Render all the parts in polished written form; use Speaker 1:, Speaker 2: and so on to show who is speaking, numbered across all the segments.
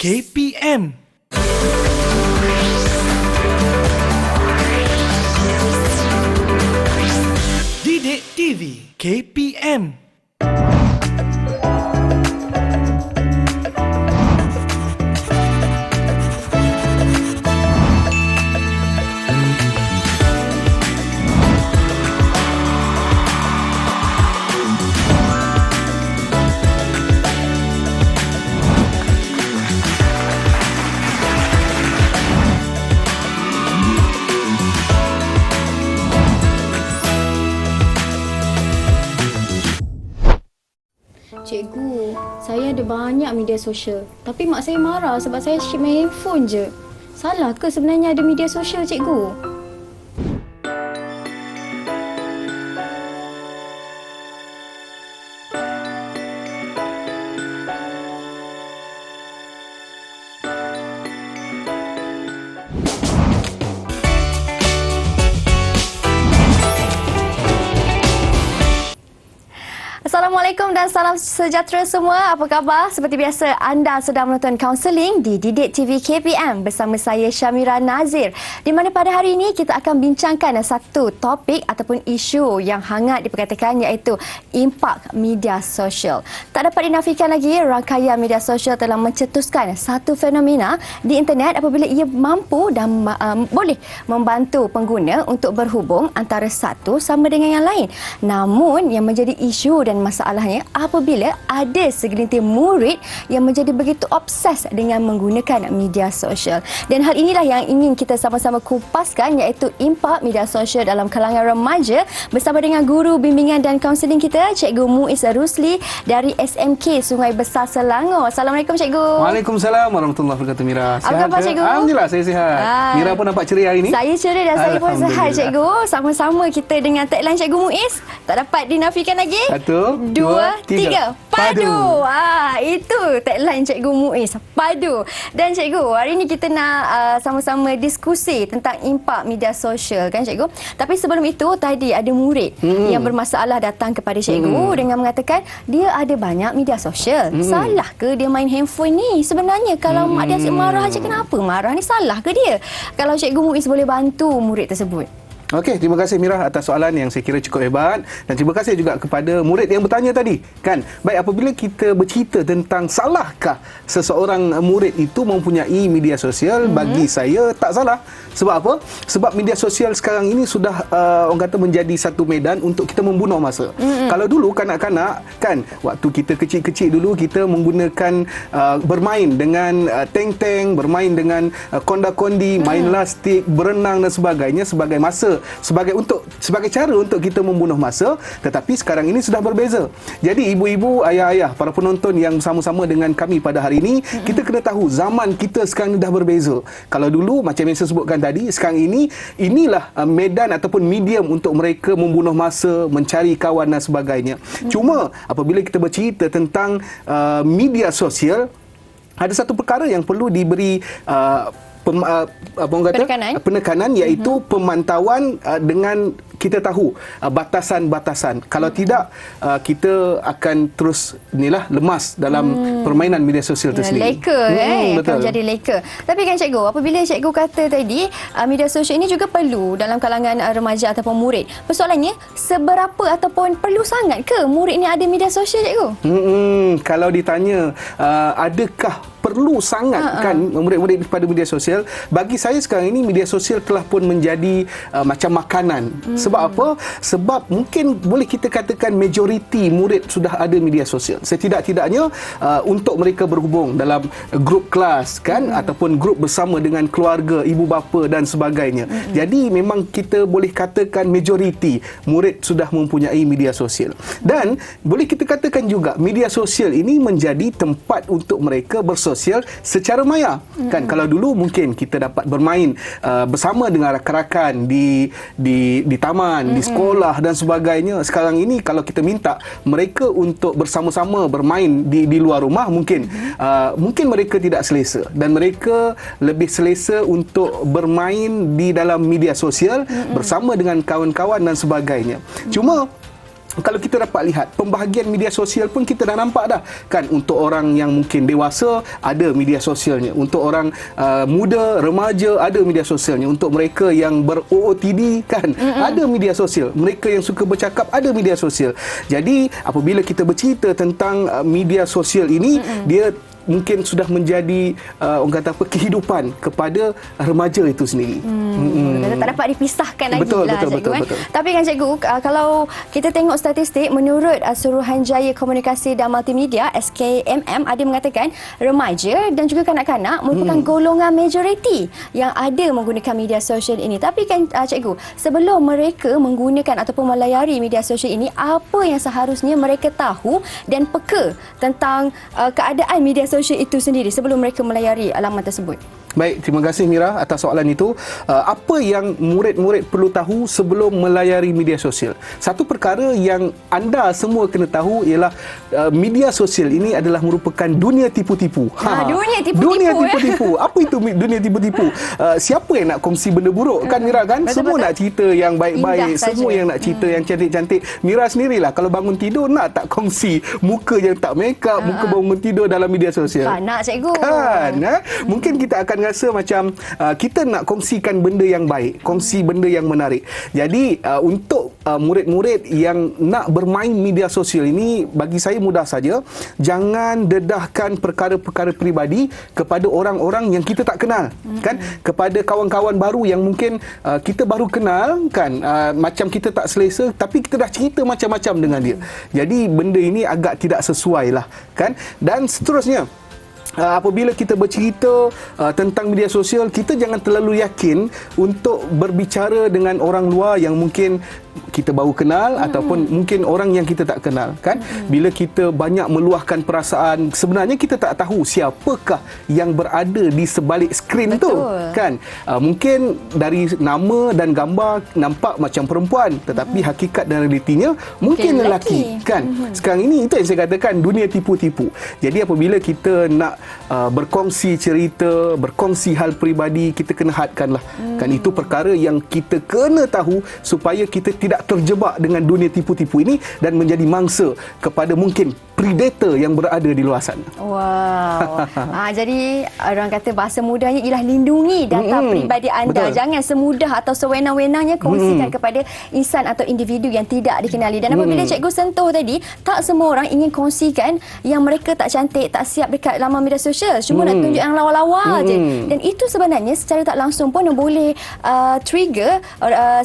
Speaker 1: KPM. Didik TV KPM.
Speaker 2: Cikgu, saya ada banyak media sosial. Tapi mak saya marah sebab saya share main handphone je. Salah ke sebenarnya ada media sosial, cikgu? Assalamualaikum dan salam sejahtera semua. Apa khabar? Seperti biasa, anda sedang menonton kaunseling di Didik TV KPM bersama saya Syamira Nazir. Di mana pada hari ini kita akan bincangkan satu topik ataupun isu yang hangat diperkatakan iaitu impak media sosial. Tak dapat dinafikan lagi, rangkaian media sosial telah mencetuskan satu fenomena di internet apabila ia mampu dan boleh membantu pengguna untuk berhubung antara satu sama dengan yang lain. Namun yang menjadi isu dan masalahnya apabila ada segelintir murid yang menjadi begitu obses dengan menggunakan media sosial. Dan hal inilah yang ingin kita sama-sama kupaskan iaitu impak media sosial dalam kalangan remaja bersama dengan guru bimbingan dan kaunseling kita, Cikgu Muiz Rusli dari SMK Sungai Besar Selangor. Assalamualaikum Cikgu.
Speaker 3: Waalaikumsalam warahmatullahi wabarakatuh Mira.
Speaker 2: Sihat apa khabar Cikgu?
Speaker 3: Alhamdulillah saya sihat. Mira pun nampak ceria hari ini.
Speaker 2: Saya ceria dan saya pun sihat Cikgu. Sama-sama kita dengan tagline Cikgu Muiz. Tak dapat dinafikan lagi.
Speaker 3: 1, 2, 3.
Speaker 2: Padu. Itu tagline Cikgu Muiz. Padu. Dan Cikgu, hari ini kita nak sama-sama diskusi tentang impak media sosial kan Cikgu. Tapi sebelum itu tadi ada murid yang bermasalah datang kepada Cikgu dengan mengatakan dia ada banyak media sosial. Salah ke dia main handphone ni? Sebenarnya kalau mak dia asyik marah je, kenapa marah ni? Salah ke dia? Kalau Cikgu Muiz boleh bantu murid tersebut.
Speaker 3: Okey, terima kasih Mira atas soalan yang saya kira cukup hebat dan terima kasih juga kepada murid yang bertanya tadi. Kan, baik apabila kita bercerita tentang salahkah seseorang murid itu mempunyai media sosial, bagi saya tak salah. Sebab apa? Sebab media sosial sekarang ini sudah orang kata menjadi satu medan untuk kita membunuh masa. Kalau dulu kanak-kanak kan, waktu kita kecil-kecil dulu kita menggunakan bermain dengan tank-tank, bermain dengan konda-kondi, main lastik, berenang dan sebagainya sebagai masa sebagai cara untuk kita membunuh masa. Tetapi sekarang ini sudah berbeza. Jadi ibu-ibu, ayah-ayah, para penonton yang bersama-sama dengan kami pada hari ini, kita kena tahu zaman kita sekarang ini dah berbeza. Kalau dulu macam yang saya sebutkan tadi, sekarang ini inilah medan ataupun medium untuk mereka membunuh masa, mencari kawan dan sebagainya. Cuma apabila kita bercerita tentang media sosial, ada satu perkara yang perlu diberi penekanan iaitu pemantauan dengan kita tahu batasan-batasan. Kalau tidak kita akan terus lemas dalam permainan media sosial itu sendiri.
Speaker 2: Leka akan jadi leka. Tapi kan Cikgu, apabila Cikgu kata tadi media sosial ini juga perlu dalam kalangan remaja ataupun murid. Persoalannya seberapa ataupun perlu sangat ke murid ni ada media sosial Cikgu?
Speaker 3: Kalau ditanya adakah perlu sangat kan murid-murid pada media sosial, bagi saya sekarang ini media sosial telah pun menjadi macam makanan. Sebab apa? Sebab mungkin boleh kita katakan majoriti murid sudah ada media sosial. Setidak-tidaknya untuk mereka berhubung dalam grup kelas kan, ataupun grup bersama dengan keluarga, ibu bapa dan sebagainya. Jadi memang kita boleh katakan majoriti murid sudah mempunyai media sosial. Dan boleh kita katakan juga media sosial ini menjadi tempat untuk mereka bersosial secara maya. Kan kalau dulu mungkin kita dapat bermain bersama dengan rakan-rakan di taman, di sekolah dan sebagainya. Sekarang ini kalau kita minta mereka untuk bersama-sama bermain di luar rumah, mungkin mereka tidak selesa dan mereka lebih selesa untuk bermain di dalam media sosial bersama dengan kawan-kawan dan sebagainya. Cuma kalau kita dapat lihat pembahagian media sosial pun kita dah nampak dah kan. Untuk orang yang mungkin dewasa ada media sosialnya, untuk orang muda remaja ada media sosialnya, untuk mereka yang ber-OOTD kan ada media sosial, mereka yang suka bercakap ada media sosial. Jadi apabila kita bercerita tentang media sosial ini, dia mungkin sudah menjadi orang kata apa, kehidupan kepada remaja itu sendiri.
Speaker 2: Tak dapat dipisahkan lagi
Speaker 3: Betul,
Speaker 2: lah,
Speaker 3: betul,
Speaker 2: cikgu.
Speaker 3: betul, betul.
Speaker 2: Tapi kan cikgu, kalau kita tengok statistik menurut Suruhanjaya Komunikasi dan Multimedia SKMM, ada mengatakan remaja dan juga kanak-kanak merupakan golongan majoriti yang ada menggunakan media sosial ini. Tapi kan cikgu, sebelum mereka menggunakan ataupun melayari media sosial ini, apa yang seharusnya mereka tahu dan peka tentang keadaan media sosial itu sendiri sebelum mereka melayari laman tersebut?
Speaker 3: Baik, terima kasih Mira atas soalan itu. Apa yang murid-murid perlu tahu sebelum melayari media sosial? Satu perkara yang anda semua kena tahu ialah media sosial ini adalah merupakan dunia tipu-tipu.
Speaker 2: Dunia tipu-tipu.
Speaker 3: Dunia tipu-tipu. Apa itu dunia tipu-tipu? Siapa yang nak kongsi benda buruk kan Mira kan?
Speaker 2: Betul,
Speaker 3: Semua
Speaker 2: betul.
Speaker 3: nak cerita yang baik-baik,
Speaker 2: Indah
Speaker 3: semua
Speaker 2: saja.
Speaker 3: yang nak cerita yang cantik-cantik. Mira sendirilah kalau bangun tidur nak tak kongsi muka yang tak make up, muka bangun tidur dalam media sosial.
Speaker 2: Tak nak, cikgu.
Speaker 3: Kan? Mungkin kita akan rasa macam kita nak kongsikan benda yang baik, kongsi benda yang menarik. Jadi untuk murid-murid yang nak bermain media sosial ini, bagi saya mudah saja. Jangan dedahkan perkara-perkara peribadi kepada orang-orang yang kita tak kenal, kan? Kepada kawan-kawan baru yang mungkin kita baru kenal, kan? Macam kita tak selesa, tapi kita dah cerita macam-macam dengan dia. Jadi benda ini agak tidak sesuai lah, kan? Dan seterusnya, apabila kita bercerita tentang media sosial, kita jangan terlalu yakin untuk berbicara dengan orang luar yang mungkin kita baru kenal ataupun mungkin orang yang kita tak kenal, kan? Bila kita banyak meluahkan perasaan, sebenarnya kita tak tahu siapakah yang berada di sebalik skrin tu, kan? Mungkin dari nama dan gambar nampak macam perempuan, tetapi hakikat dan realitinya mungkin lelaki, kan? Sekarang ini itu yang saya katakan dunia tipu-tipu. Jadi apabila kita nak berkongsi cerita, berkongsi hal peribadi, kita kena hadkanlah. Kan itu perkara yang kita kena tahu supaya kita tidak terjebak dengan dunia tipu-tipu ini dan menjadi mangsa kepada mungkin predator yang berada di luar sana.
Speaker 2: Wow. Jadi orang kata bahasa mudahnya ialah lindungi data peribadi anda.
Speaker 3: Betul.
Speaker 2: Jangan semudah atau sewenang-wenangnya kongsikan kepada insan atau individu yang tidak dikenali. Dan apabila cikgu sentuh tadi, tak semua orang ingin kongsikan yang mereka tak cantik, tak siap dekat laman media sosial. Cuma nak tunjuk yang lawa-lawa je. Dan itu sebenarnya secara tak langsung pun boleh trigger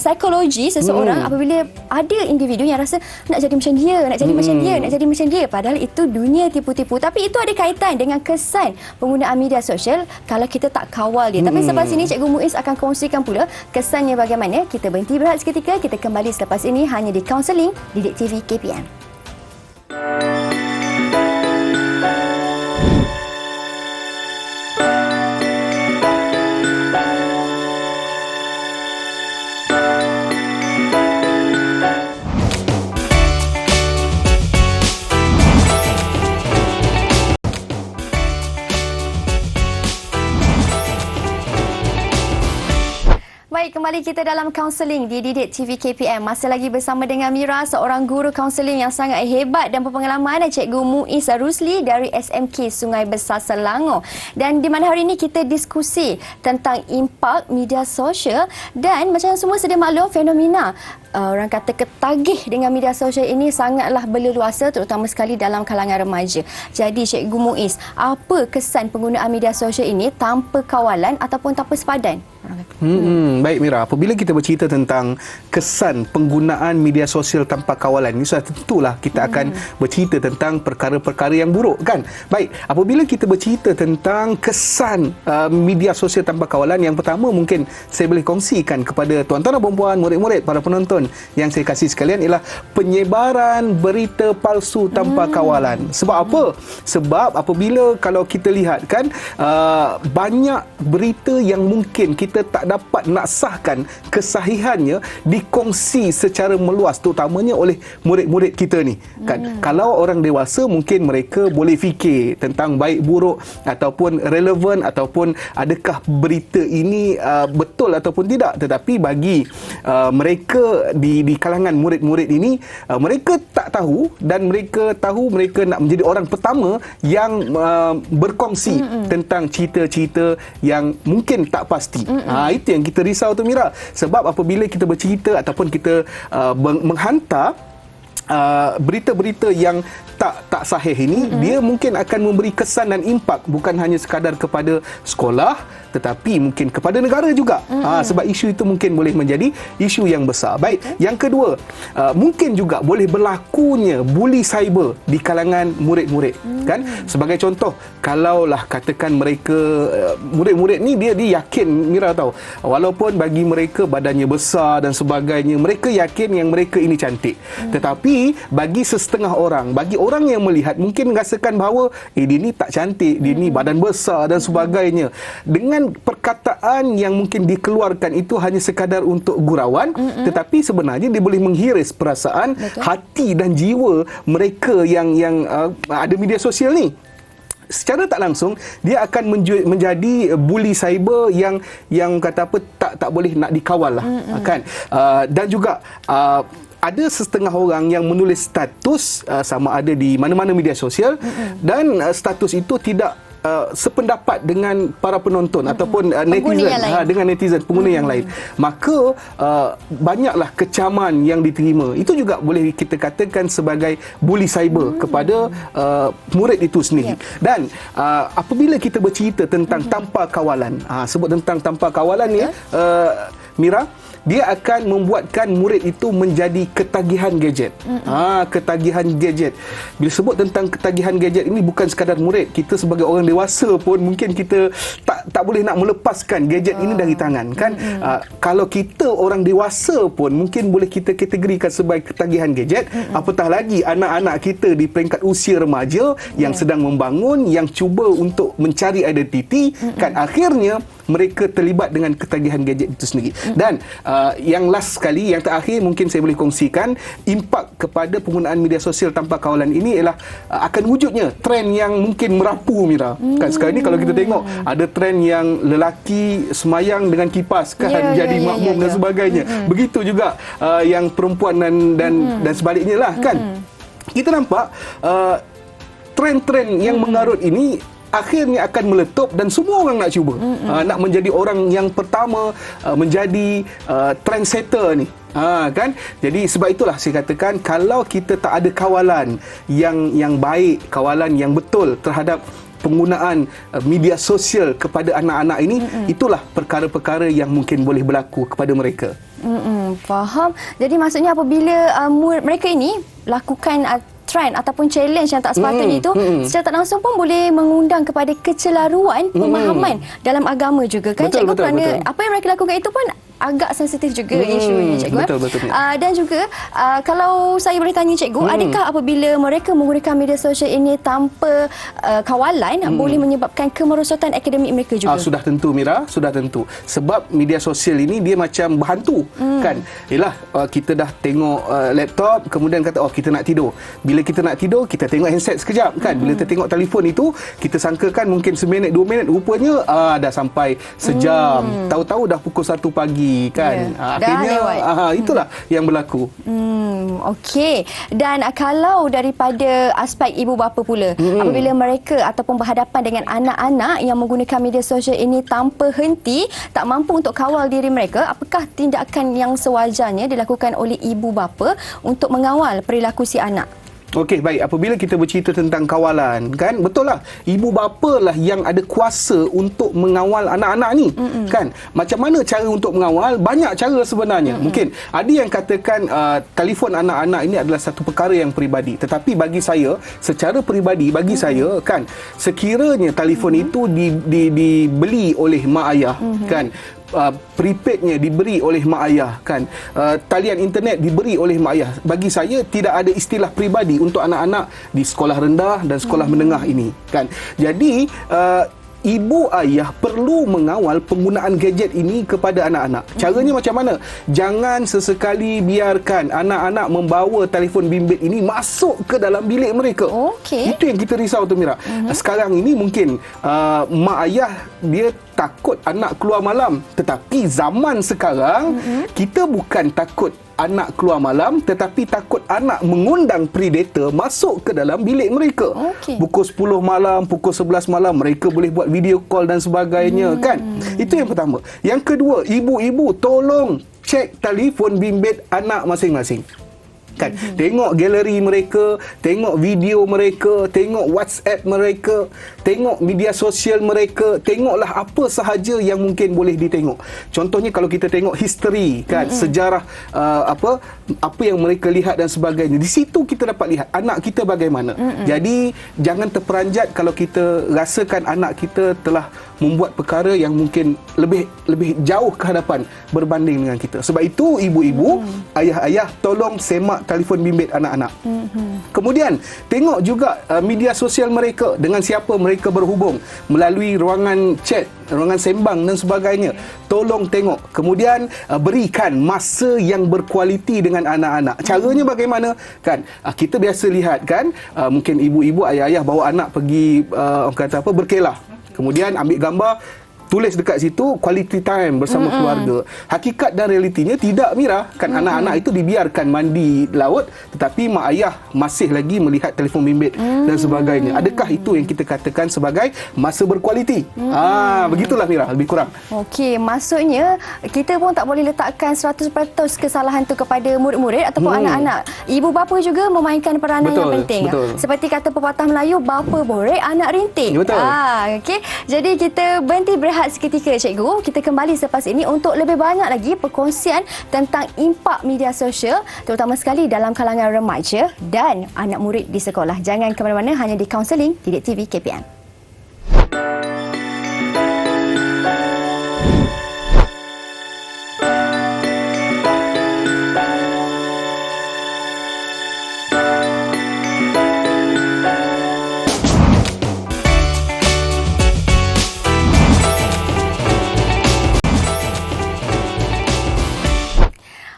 Speaker 2: psikologi seseorang apabila ada individu yang rasa nak jadi macam dia, nak jadi macam dia, nak jadi macam dia. Padahal itu dunia tipu-tipu. Tapi itu ada kaitan dengan kesan penggunaan media sosial kalau kita tak kawal dia. Tapi selepas ini Cikgu Muiz akan kongsikan pula kesannya bagaimana. Kita berhenti berehat seketika. Kita kembali selepas ini hanya di Kaunseling Didik TV KPM. Baik, kembali kita dalam kaunseling di Didik TV KPM. Masih lagi bersama dengan Mira, seorang guru kaunseling yang sangat hebat dan berpengalaman, Cikgu Muiz Rusli dari SMK Sungai Besar Selangor. Dan di mana hari ini kita diskusi tentang impak media sosial dan macam semua sedia maklum, fenomena orang kata ketagih dengan media sosial ini sangatlah berleluasa, terutama sekali dalam kalangan remaja. Jadi Cikgu Muiz, apa kesan penggunaan media sosial ini tanpa kawalan ataupun tanpa sepadan?
Speaker 3: Baik Mira, apabila kita bercerita tentang kesan penggunaan media sosial tanpa kawalan, ini sudah tentulah kita akan bercerita tentang perkara-perkara yang buruk, kan? Baik, apabila kita bercerita tentang kesan media sosial tanpa kawalan, yang pertama mungkin saya boleh kongsikan kepada tuan-tuan dan puan-puan, murid-murid, para penonton yang saya kasih sekalian, ialah penyebaran berita palsu tanpa kawalan. Sebab apa? Sebab apabila kalau kita lihat, kan, banyak berita yang mungkin kita tak dapat nak sahkan kesahihannya dikongsi secara meluas, terutamanya oleh murid-murid kita ni, kan. Kalau orang dewasa mungkin mereka boleh fikir tentang baik buruk ataupun relevan ataupun adakah berita ini betul ataupun tidak, tetapi bagi mereka di kalangan murid-murid ini, mereka tak tahu, dan mereka tahu mereka nak menjadi orang pertama yang berkongsi tentang cerita-cerita yang mungkin tak pasti. Itu yang kita risau tu, Mira. Sebab apabila kita bercerita ataupun kita menghantar berita-berita yang tak sahih ini, dia mungkin akan memberi kesan dan impak bukan hanya sekadar kepada sekolah, tetapi mungkin kepada negara juga. Sebab isu itu mungkin boleh menjadi isu yang besar. Baik, yang kedua, mungkin juga boleh berlakunya buli cyber di kalangan murid-murid. Kan? Sebagai contoh, kalaulah katakan mereka murid-murid ni dia yakin, Mira tahu, walaupun bagi mereka badannya besar dan sebagainya, mereka yakin yang mereka ini cantik. Tetapi bagi sesetengah orang, bagi orang yang melihat mungkin merasakan bahawa dia ni tak cantik, dia ni badan besar dan sebagainya. Dengan perkataan yang mungkin dikeluarkan itu hanya sekadar untuk gurauan, tetapi sebenarnya dia boleh menghiris perasaan, hati dan jiwa mereka yang ada media sosial ni. Secara tak langsung dia akan menjadi buli cyber yang kata apa, tak boleh nak dikawal lah, kan. Dan juga ada setengah orang yang menulis status sama ada di mana-mana media sosial, dan status itu tidak sependapat dengan para penonton ataupun netizen, dengan netizen, pengguna yang lain. Maka banyaklah kecaman yang diterima. Itu juga boleh kita katakan sebagai buli cyber kepada murid itu sendiri. Dan apabila kita bercerita tentang tanpa kawalan, sebut tentang tanpa kawalan ni, Mira, dia akan membuatkan murid itu menjadi ketagihan gadget. Ketagihan gadget. Bila sebut tentang ketagihan gadget ini, bukan sekadar murid, kita sebagai orang dewasa pun mungkin kita tak boleh nak melepaskan gadget ini dari tangan, kan. Kalau kita orang dewasa pun mungkin boleh kita kategorikan sebagai ketagihan gadget, apatah lagi anak-anak kita di peringkat usia remaja yang sedang membangun, yang cuba untuk mencari identiti, kan, akhirnya mereka terlibat dengan ketagihan gadget itu sendiri. Dan yang last sekali, yang terakhir mungkin saya boleh kongsikan, impak kepada penggunaan media sosial tanpa kawalan ini ialah akan wujudnya trend yang mungkin merapu, Mira. Kan sekarang ni kalau kita tengok ada trend yang lelaki semayang dengan kipas, kan, jadi makmum dan sebagainya. Begitu juga yang perempuan dan sebaliknya lah, kan. Kita nampak trend-trend yang mengarut ini akhirnya akan meletup dan semua orang nak cuba nak menjadi orang yang pertama, menjadi trendsetter ni. Kan? Jadi sebab itulah saya katakan, kalau kita tak ada kawalan yang baik, kawalan yang betul terhadap penggunaan media sosial kepada anak-anak ini, itulah perkara-perkara yang mungkin boleh berlaku kepada mereka.
Speaker 2: Faham. Jadi maksudnya apabila mereka ini lakukan trend ataupun challenge yang tak sepatutnya itu, secara tak langsung pun boleh mengundang kepada kecelaruan pemahaman dalam agama juga, kan, cikgu? Kerana apa yang mereka lakukan itu pun agak sensitif juga isu ini, cikgu.
Speaker 3: Betul.
Speaker 2: Dan juga kalau saya boleh tanya cikgu, adakah apabila mereka menggunakan media sosial ini tanpa kawalan boleh menyebabkan kemerosotan akademik mereka juga?
Speaker 3: Sudah tentu, Mira, sudah tentu. Sebab media sosial ini dia macam berhantu, kan. Yalah, kita dah tengok laptop, kemudian kata kita nak tidur. Bila kita nak tidur, kita tengok handset sekejap, kan. Bila kita tengok telefon itu, kita sangkakan mungkin seminit 2 minit, rupanya dah sampai sejam. Tahu-tahu dah pukul 1 pagi, kan. Akhirnya itulah yang berlaku.
Speaker 2: Okey. Dan kalau daripada aspek ibu bapa pula, apabila mereka ataupun berhadapan dengan anak-anak yang menggunakan media sosial ini tanpa henti, tak mampu untuk kawal diri mereka, apakah tindakan yang sewajarnya dilakukan oleh ibu bapa untuk mengawal perilaku si anak?
Speaker 3: Okey, baik. Apabila kita bercerita tentang kawalan, kan, betul lah, ibu bapa lah yang ada kuasa untuk mengawal anak-anak ni, kan. Macam mana cara untuk mengawal? Banyak cara sebenarnya. Mungkin ada yang katakan telefon anak-anak ini adalah satu perkara yang peribadi, tetapi bagi saya, secara peribadi, bagi saya, kan, sekiranya telefon itu dibeli oleh mak ayah, kan, prepaidnya diberi oleh mak ayah, kan, talian internet diberi oleh mak ayah, bagi saya tidak ada istilah peribadi untuk anak-anak di sekolah rendah dan sekolah menengah ini, kan. Jadi ibu ayah perlu mengawal penggunaan gadget ini kepada anak-anak. Caranya macam mana? Jangan sesekali biarkan anak-anak membawa telefon bimbit ini masuk ke dalam bilik mereka. Itu yang kita risau tu, Mira. Sekarang ini mungkin mak ayah dia takut anak keluar malam, tetapi zaman sekarang kita bukan takut anak keluar malam, tetapi takut anak mengundang predator masuk ke dalam bilik mereka. Pukul 10 malam, pukul 11 malam mereka boleh buat video call dan sebagainya, kan? Itu yang pertama. Yang kedua, ibu-ibu tolong cek telefon bimbit anak masing-masing. Kan? Tengok galeri mereka, tengok video mereka, tengok WhatsApp mereka, tengok media sosial mereka, tengoklah apa sahaja yang mungkin boleh ditengok. Contohnya kalau kita tengok history, kan, sejarah apa yang mereka lihat dan sebagainya. Di situ kita dapat lihat anak kita bagaimana. Jadi jangan terperanjat kalau kita rasakan anak kita telah membuat perkara yang mungkin lebih jauh ke hadapan berbanding dengan kita. Sebab itu ibu-ibu, ayah-ayah tolong semak telefon bimbit anak-anak. Kemudian tengok juga media sosial mereka, dengan siapa mereka berhubung melalui ruangan chat, ruangan sembang dan sebagainya. Tolong tengok. Kemudian berikan masa yang berkualiti dengan anak-anak. Caranya bagaimana? Kan kita biasa lihat, kan, mungkin ibu-ibu, ayah-ayah bawa anak pergi berkelah. Kemudian ambil gambar, tulis dekat situ quality time bersama keluarga. Hakikat dan realitinya tidak, Mira. Kan anak-anak itu dibiarkan mandi laut, tetapi mak ayah masih lagi melihat telefon bimbit dan sebagainya. Adakah itu yang kita katakan sebagai masa berkualiti? Begitulah, Mira, lebih kurang.
Speaker 2: Okey, maksudnya kita pun tak boleh letakkan 100% kesalahan tu kepada murid-murid ataupun anak-anak. Ibu bapa juga memainkan peranan yang penting. Seperti kata pepatah Melayu, bapa borek, anak rintik. Okey. Jadi kita berhenti berehat seketika, cikgu. Kita kembali selepas ini untuk lebih banyak lagi perkongsian tentang impak media sosial, terutama sekali dalam kalangan remaja dan anak murid di sekolah. Jangan ke mana-mana, hanya di Kaunseling Didik TV KPM.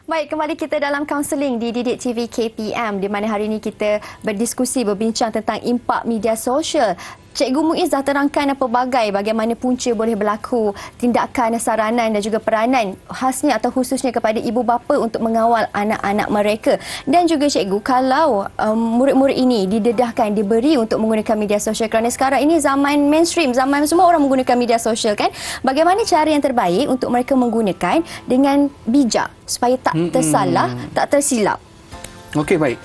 Speaker 2: Baik, kembali kita dalam kaunseling di Didik TV KPM, di mana hari ini kita berdiskusi, berbincang tentang impak media sosial. Cikgu Muiz dah terangkan pelbagai bagaimana punca boleh berlaku tindakan saranan dan juga peranan khasnya atau khususnya kepada ibu bapa untuk mengawal anak-anak mereka. Dan juga cikgu, kalau murid-murid ini didedahkan, diberi untuk menggunakan media sosial, kerana sekarang ini zaman mainstream, zaman semua orang menggunakan media sosial, kan? Bagaimana cara yang terbaik untuk mereka menggunakan dengan bijak supaya tak tersalah, tak tersilap?
Speaker 3: Okey, baik.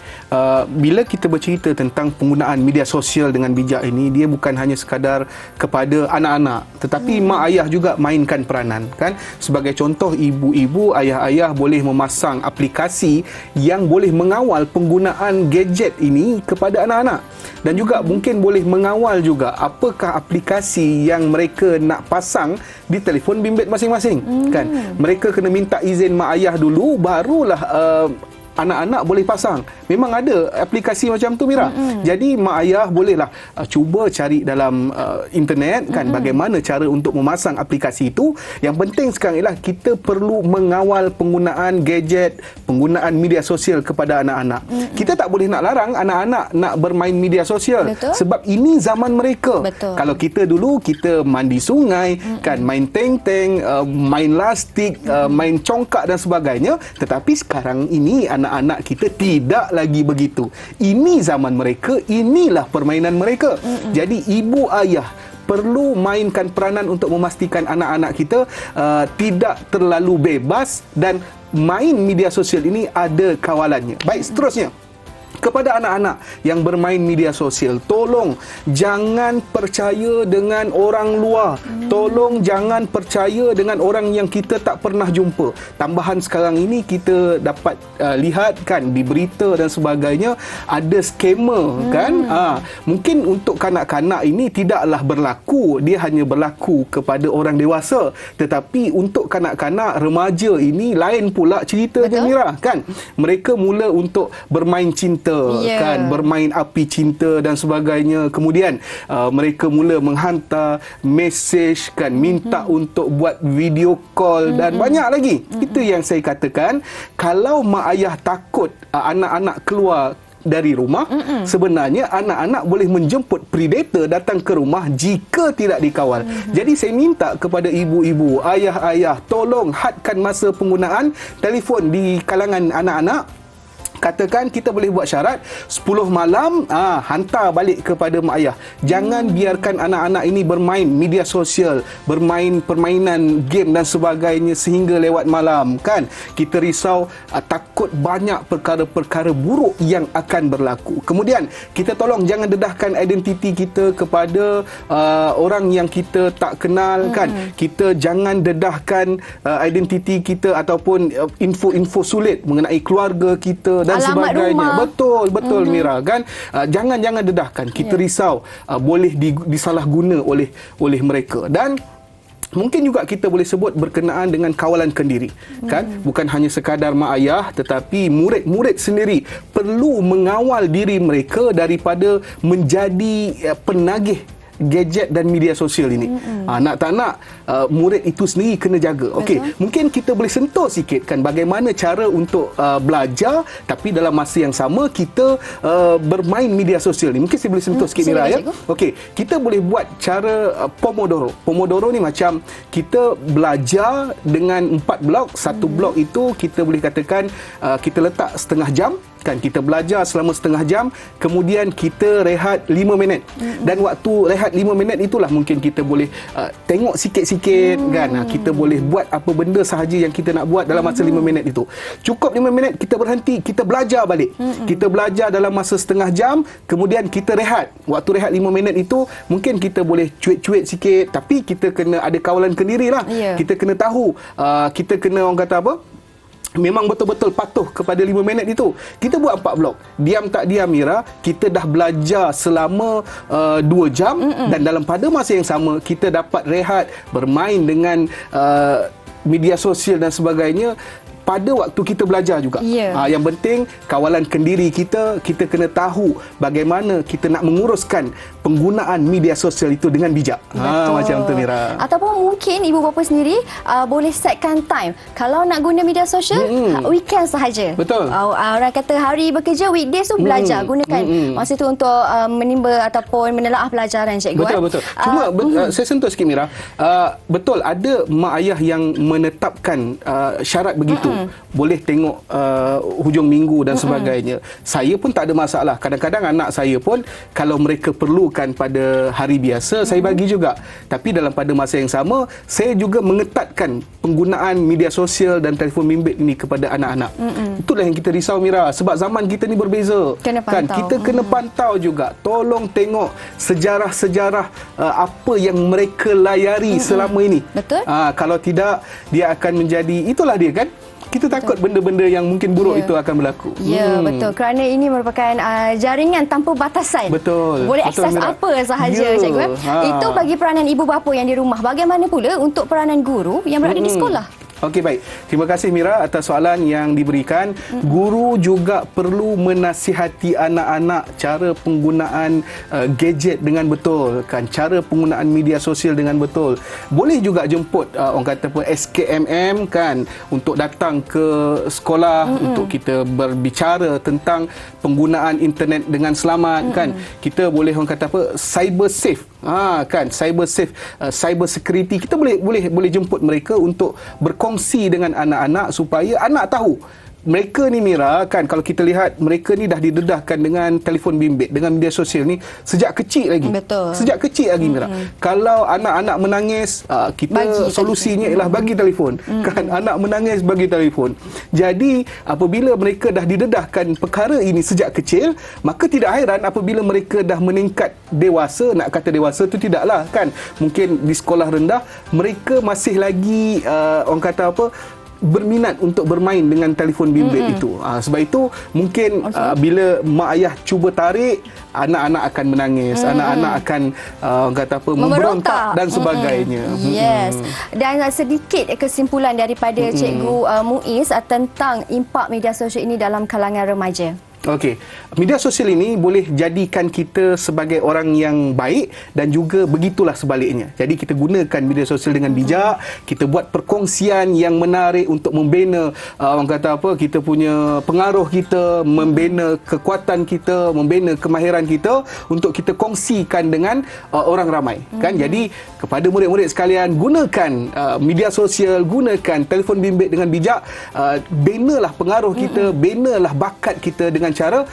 Speaker 3: Bila kita bercerita tentang penggunaan media sosial dengan bijak ini, dia bukan hanya sekadar kepada anak-anak, tetapi mak ayah juga mainkan peranan, kan? Sebagai contoh, ibu-ibu, ayah-ayah boleh memasang aplikasi yang boleh mengawal penggunaan gadget ini kepada anak-anak, dan juga mungkin boleh mengawal juga apakah aplikasi yang mereka nak pasang di telefon bimbit masing-masing, kan? Mereka kena minta izin mak ayah dulu, barulah anak-anak boleh pasang. Memang ada aplikasi macam tu, Mira. Jadi mak ayah bolehlah cuba cari dalam internet, kan, bagaimana cara untuk memasang aplikasi itu. Yang penting sekarang ialah kita perlu mengawal penggunaan gadget, penggunaan media sosial kepada anak-anak. Kita tak boleh nak larang anak-anak nak bermain media sosial. Sebab ini zaman mereka. Kalau kita dulu, kita mandi sungai, kan, main teng-teng, main lastik, main congkak dan sebagainya. Tetapi sekarang ini anak-anak kita tidak lagi begitu. Ini zaman mereka, inilah permainan mereka. Jadi ibu ayah perlu mainkan peranan untuk memastikan anak-anak kita tidak terlalu bebas dan main media sosial ini ada kawalannya. Baik, seterusnya, kepada anak-anak yang bermain media sosial, tolong jangan percaya dengan orang luar. Tolong jangan percaya dengan orang yang kita tak pernah jumpa. Tambahan sekarang ini kita dapat lihat, kan, di berita dan sebagainya, ada scammer, kan? Mungkin untuk kanak-kanak ini tidaklah berlaku, dia hanya berlaku kepada orang dewasa. Tetapi untuk kanak-kanak remaja ini lain pula ceritanya, Mira, kan? Mereka mula untuk bermain cinta, kan, bermain api cinta dan sebagainya. Kemudian mereka mula menghantar mesej, kan, minta untuk buat video call dan banyak lagi. Itu yang saya katakan, kalau mak ayah takut anak-anak keluar dari rumah, sebenarnya anak-anak boleh menjemput predator datang ke rumah jika tidak dikawal. Jadi saya minta kepada ibu-ibu, ayah-ayah, tolong hadkan masa penggunaan telefon di kalangan anak-anak. Katakan kita boleh buat syarat 10 malam hantar balik kepada mak ayah. Jangan biarkan anak-anak ini bermain media sosial, bermain permainan game dan sebagainya sehingga lewat malam, kan. Kita risau takut banyak perkara-perkara buruk yang akan berlaku. Kemudian kita tolong jangan dedahkan identiti kita kepada orang yang kita tak kenal, kan. Kita jangan dedahkan identiti kita ataupun info-info sulit mengenai keluarga kita dan
Speaker 2: alamat
Speaker 3: sebagainya.
Speaker 2: rumah.
Speaker 3: Betul Mira, kan. Jangan dedahkan. Kita risau boleh disalahguna oleh mereka. Dan mungkin juga kita boleh sebut berkenaan dengan kawalan kendiri, kan. Bukan hanya sekadar mak ayah, tetapi murid-murid sendiri perlu mengawal diri mereka daripada menjadi penagih gadget dan media sosial ini. Nak tak nak, murid itu sendiri kena jaga. Okey, mungkin kita boleh sentuh sikit, kan, bagaimana cara untuk belajar tapi dalam masa yang sama kita bermain media sosial ni. Mungkin saya boleh sentuh sikit, Mira, ya. Okey, kita boleh buat cara Pomodoro. Pomodoro ni macam kita belajar dengan 4 blok. Satu blok itu kita boleh katakan kita letak setengah jam, kan. Kita belajar selama setengah jam, kemudian kita rehat 5 minit. Dan waktu rehat 5 minit itulah mungkin kita boleh tengok sikit-sikit, kan. Kita boleh buat apa benda sahaja yang kita nak buat dalam masa 5 minit itu. Cukup 5 minit, kita berhenti, kita belajar balik. Kita belajar dalam masa setengah jam, kemudian kita rehat. Waktu rehat 5 minit itu, mungkin kita boleh cuit-cuit sikit, tapi kita kena ada kawalan kendiri lah. Kita kena tahu, kita kena, orang kata apa, memang betul-betul patuh kepada 5 minit itu. Kita buat 4 blok. Diam tak diam, Mira, kita dah belajar selama 2 jam dan dalam pada masa yang sama kita dapat rehat, bermain dengan media sosial dan sebagainya pada waktu kita belajar juga. Yang penting kawalan kendiri kita kena tahu bagaimana kita nak menguruskan penggunaan media sosial itu dengan bijak. Macam tu, Mira.
Speaker 2: Ataupun mungkin ibu bapa sendiri boleh setkan time. Kalau nak guna media sosial, weekend sahaja.
Speaker 3: Betul.
Speaker 2: Orang kata hari bekerja, weekdays tu belajar. Gunakan masa tu untuk menimba ataupun menelaah pelajaran, cikgu.
Speaker 3: Betul. Cuma saya sentuh sikit, Mira. Betul, ada mak ayah yang menetapkan syarat begitu. Boleh tengok hujung minggu dan sebagainya. Saya pun tak ada masalah. Kadang-kadang anak saya pun kalau mereka perlukan pada hari biasa, saya bagi juga. Tapi dalam pada masa yang sama, saya juga mengetatkan penggunaan media sosial dan telefon bimbit ini kepada anak-anak. Itulah yang kita risau, Mira, sebab zaman kita ni berbeza.
Speaker 2: Kena pantau.
Speaker 3: Kan, kita kena pantau juga. Tolong tengok sejarah-sejarah apa yang mereka layari selama ini.
Speaker 2: Betul.
Speaker 3: Kalau tidak, dia akan menjadi, itulah dia, kan. Kita takut benda-benda yang mungkin buruk itu akan berlaku.
Speaker 2: Betul. Kerana ini merupakan jaringan tanpa batasan.
Speaker 3: Betul.
Speaker 2: Boleh akses apa sahaja, cikgu. Itu bagi peranan ibu bapa yang di rumah. Bagaimana pula untuk peranan guru yang berada di sekolah?
Speaker 3: Okey, baik. Terima kasih, Mira, atas soalan yang diberikan. Guru juga perlu menasihati anak-anak cara penggunaan gadget dengan betul, kan. Cara penggunaan media sosial dengan betul. Boleh juga jemput orang kata apa, SKMM, kan, untuk datang ke sekolah untuk kita berbicara tentang penggunaan internet dengan selamat, kan. Kita boleh, orang kata apa, cyber safe. Kan, cyber safe, cyber security. Kita boleh jemput mereka untuk berkongsi dengan anak-anak supaya anak tahu. Mereka ni, Mira, kan, kalau kita lihat mereka ni dah didedahkan dengan telefon bimbit, dengan media sosial ni sejak kecil lagi.
Speaker 2: Betul.
Speaker 3: Sejak kecil lagi, Mira. Kalau anak-anak menangis, kita solusinya ialah bagi telefon. Kan, anak menangis, bagi telefon. Jadi apabila mereka dah didedahkan perkara ini sejak kecil, maka tidak hairan apabila mereka dah meningkat dewasa. Nak kata dewasa tu tidaklah, kan. Mungkin di sekolah rendah mereka masih lagi orang kata apa, berminat untuk bermain dengan telefon bimbit itu. Sebab itu mungkin bila mak ayah cuba tarik, anak-anak akan menangis, anak-anak akan orang kata apa, memberontak dan sebagainya.
Speaker 2: Yes. Dan sedikit kesimpulan daripada Cikgu Muiz tentang impak media sosial ini dalam kalangan remaja.
Speaker 3: Okey, media sosial ini boleh jadikan kita sebagai orang yang baik dan juga begitulah sebaliknya. Jadi kita gunakan media sosial dengan bijak, kita buat perkongsian yang menarik untuk membina orang kata apa, kita punya pengaruh kita, membina kekuatan kita, membina kemahiran kita untuk kita kongsikan dengan orang ramai. Kan? Jadi kepada murid-murid sekalian, gunakan media sosial, gunakan telefon bimbit dengan bijak, binalah pengaruh kita, binalah bakat kita dengan cara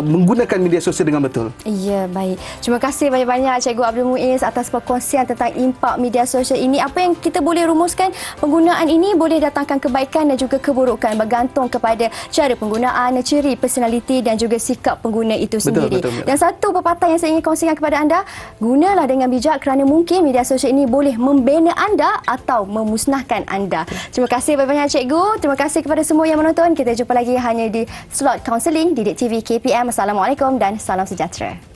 Speaker 3: menggunakan media sosial dengan betul.
Speaker 2: Ya, baik. Terima kasih banyak-banyak Cikgu Abdul Muiz atas perkongsian tentang impak media sosial ini. Apa yang kita boleh rumuskan, penggunaan ini boleh datangkan kebaikan dan juga keburukan bergantung kepada cara penggunaan, ciri personaliti dan juga sikap pengguna itu sendiri.
Speaker 3: Betul.
Speaker 2: Dan satu pepatah yang saya ingin kongsikan kepada anda, gunalah dengan bijak kerana mungkin media sosial ini boleh membina anda atau memusnahkan anda. Terima kasih banyak-banyak Cikgu. Terima kasih kepada semua yang menonton. Kita jumpa lagi hanya di slot kaunseling Didik TV KPM. Assalamualaikum dan salam sejahtera.